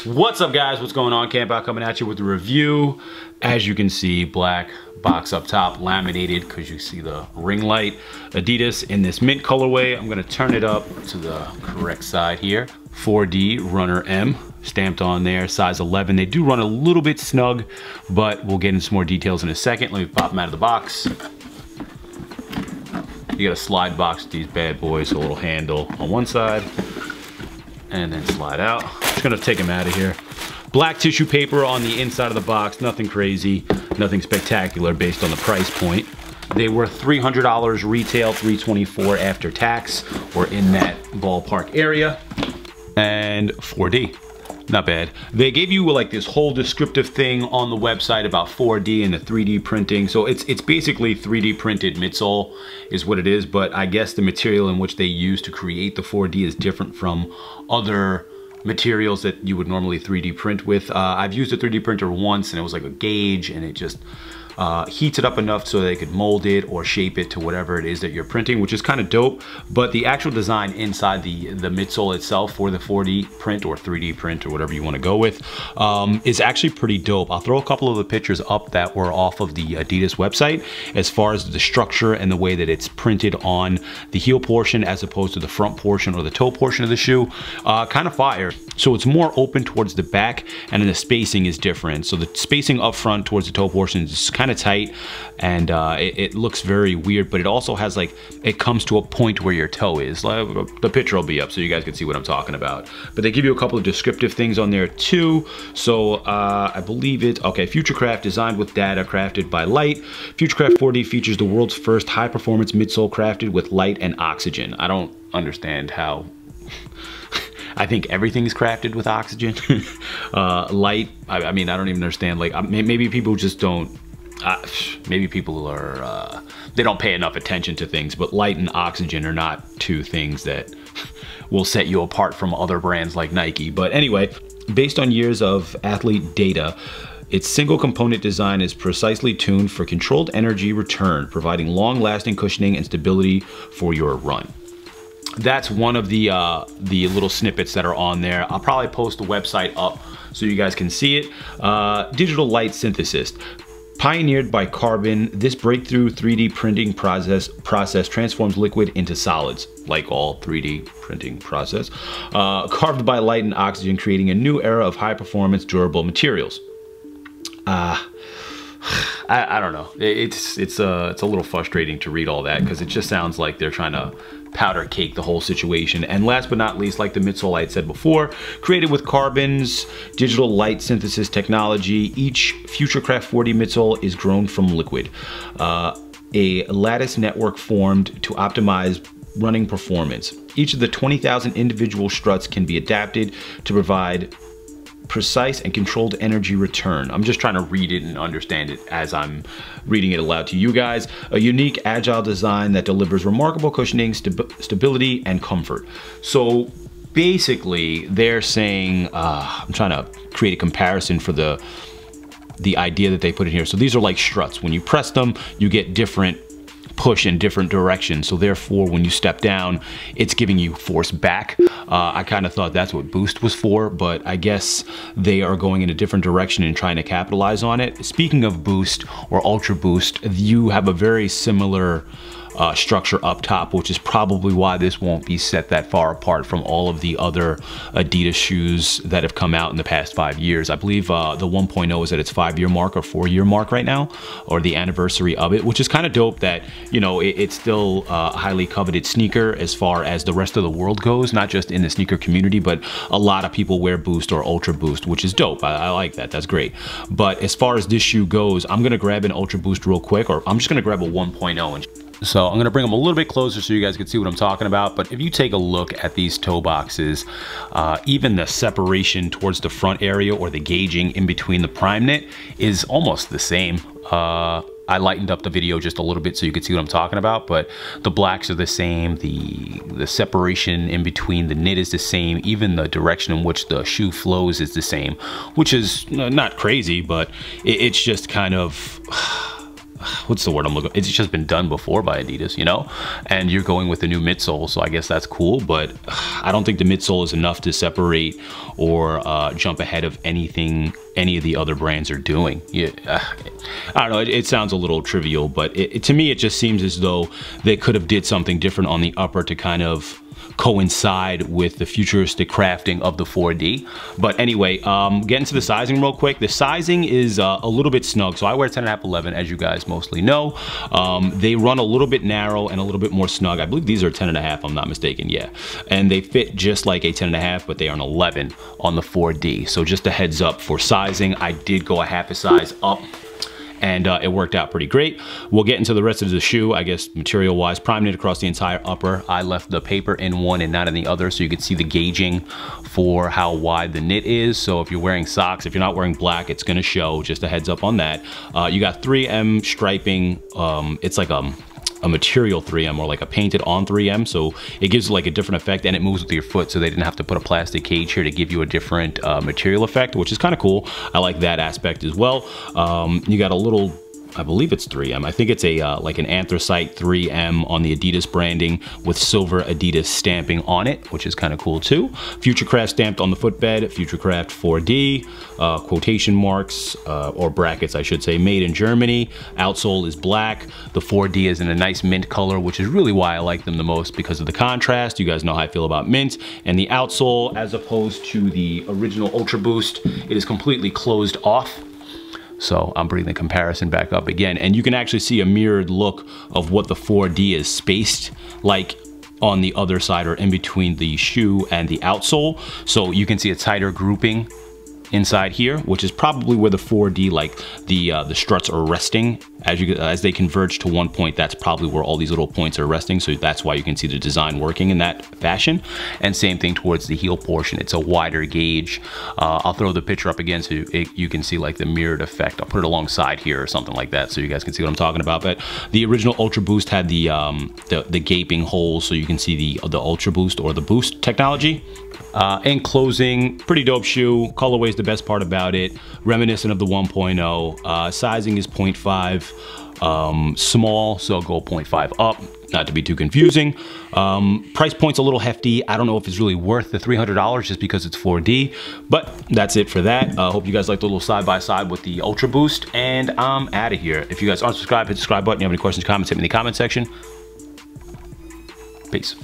What's up guys, what's going on? Camp Out coming at you with a review. As you can see, black box up top, laminated because you see the ring light. Adidas in this mint colorway. I'm gonna turn it up to the correct side here. 4D Runner M stamped on there, size 11. They do run a little bit snug, but we'll get into some more details in a second. Let me pop them out of the box. You got a slide box with these bad boys, so a little handle on one side and then slide out. Just gonna take them out of here. Black tissue paper on the inside of the box, nothing crazy, nothing spectacular based on the price point. They were $300 retail, $324 after tax, or in that ballpark area. And 4D, not bad. They gave you like this whole descriptive thing on the website about 4D and the 3D printing. So it's basically 3D printed midsole is what it is, but I guess the material in which they use to create the 4D is different from other materials that you would normally 3D print with. I've used a 3D printer once and it was like a gauge, and it just heats it up enough so they could mold it or shape it to whatever it is that you're printing, which is kind of dope. But the actual design inside the midsole itself for the 4D print or 3D print or whatever you want to go with is actually pretty dope. I'll throw a couple of the pictures up that were off of the Adidas website as far as the structure and the way that it's printed on the heel portion as opposed to the front portion or the toe portion of the shoe. Kind of fire. So it's more open towards the back, and then the spacing is different. So the spacing up front towards the toe portion is kind of tight, and it looks very weird, but it also has like, it comes to a point where your toe is. The picture will be up so you guys can see what I'm talking about. But they give you a couple of descriptive things on there too. So I believe it, okay, Futurecraft designed with data, crafted by light. Futurecraft 4D features the world's first high performance midsole crafted with light and oxygen. I don't understand how. I think everything's crafted with oxygen. Light, I mean, I don't even understand, like maybe people just don't, maybe people are, they don't pay enough attention to things, but light and oxygen are not two things that will set you apart from other brands like Nike. But anyway, based on years of athlete data, its single component design is precisely tuned for controlled energy return, providing long-lasting cushioning and stability for your run. That's one of the little snippets that are on there. I'll probably post the website up so you guys can see it. Digital light synthesis. Pioneered by carbon, this breakthrough 3D printing process transforms liquid into solids, like all 3D printing process. Carved by light and oxygen, creating a new era of high performance, durable materials. I don't know. It's a little frustrating to read all that because it just sounds like they're trying to powder cake the whole situation. And last but not least, like the midsole I had said before, created with carbon's digital light synthesis technology, each Futurecraft 4D midsole is grown from liquid. A lattice network formed to optimize running performance. Each of the 20,000 individual struts can be adapted to provide precise and controlled energy return. I'm just trying to read it and understand it as I'm reading it aloud to you guys. A unique, agile design that delivers remarkable cushioning, stability, and comfort. So basically, they're saying, I'm trying to create a comparison for the idea that they put in here. So these are like struts. When you press them, you get different push in different directions, so therefore when you step down it's giving you force back. I kind of thought that's what boost was for, but I guess they are going in a different direction and trying to capitalize on it. Speaking of boost or ultra boost, you have a very similar structure up top, which is probably why this won't be set that far apart from all of the other Adidas shoes that have come out in the past 5 years. I believe the 1.0 is at its 5-year mark or 4-year mark right now, or the anniversary of it, which is kind of dope that, you know, it's still a highly coveted sneaker as far as the rest of the world goes, not just in the sneaker community, but a lot of people wear Boost or Ultra Boost, which is dope. I like that, that's great. But as far as this shoe goes, I'm gonna grab an Ultra Boost real quick, or I'm just gonna grab a 1.0 and so I'm gonna bring them a little bit closer so you guys can see what I'm talking about. But if you take a look at these toe boxes, even the separation towards the front area or the gauging in between the prime knit is almost the same. I lightened up the video just a little bit so you could see what I'm talking about, but the blacks are the same, the separation in between the knit is the same, even the direction in which the shoe flows is the same, which is not crazy, but it's just kind of, what's the word I'm looking, it's just been done before by Adidas, you know, and you're going with the new midsole, so I guess that's cool, but I don't think the midsole is enough to separate or jump ahead of anything any of the other brands are doing. Yeah, I don't know, it sounds a little trivial, but to me it just seems as though they could have did something different on the upper to kind of coincide with the futuristic crafting of the 4D. But anyway, getting to the sizing real quick. The sizing is a little bit snug. So I wear 10.5, 11, as you guys mostly know. They run a little bit narrow and a little bit more snug. I believe these are 10.5, I'm not mistaken, yeah. And they fit just like a 10.5, but they are an 11 on the 4D. So just a heads up for sizing, I did go a half a size up, and it worked out pretty great. We'll get into the rest of the shoe, I guess, material-wise. Prime knit across the entire upper. I left the paper in one and not in the other, so you can see the gauging for how wide the knit is. So if you're wearing socks, if you're not wearing black, it's gonna show, just a heads up on that. You got 3M striping. It's like a material 3M or like a painted on 3M, so it gives like a different effect, and it moves with your foot, so they didn't have to put a plastic cage here to give you a different material effect, which is kind of cool. I like that aspect as well. You got a little, I believe it's 3M. I think it's a like an anthracite 3M on the Adidas branding with silver Adidas stamping on it, which is kind of cool too. Futurecraft stamped on the footbed, Futurecraft 4D, quotation marks, or brackets I should say, made in Germany. Outsole is black. The 4D is in a nice mint color, which is really why I like them the most, because of the contrast. You guys know how I feel about mint. And the outsole, as opposed to the original Ultra Boost, it is completely closed off. So I'm bringing the comparison back up again, and you can actually see a mirrored look of what the 4D is spaced like on the other side, or in between the shoe and the outsole. So you can see a tighter grouping inside here, which is probably where the 4D, like the struts are resting. As they converge to one point, that's probably where all these little points are resting. So that's why you can see the design working in that fashion. And same thing towards the heel portion. It's a wider gauge. I'll throw the picture up again so you can see like the mirrored effect. I'll put it alongside here or something like that so you guys can see what I'm talking about. But the original Ultra Boost had the gaping holes, so you can see the Ultra Boost or the Boost technology. In closing, pretty dope shoe. Colorway is the best part about it. Reminiscent of the 1.0. Sizing is 0.5 small, so go 0.5 up, not to be too confusing. Price point's a little hefty. I don't know if it's really worth the $300 just because it's 4D, but that's it for that. Hope you guys liked the little side-by-side with the Ultra Boost, and I'm out of here. If you guys aren't subscribed, hit the subscribe button. If you have any questions, comments, hit me in the comment section. Peace.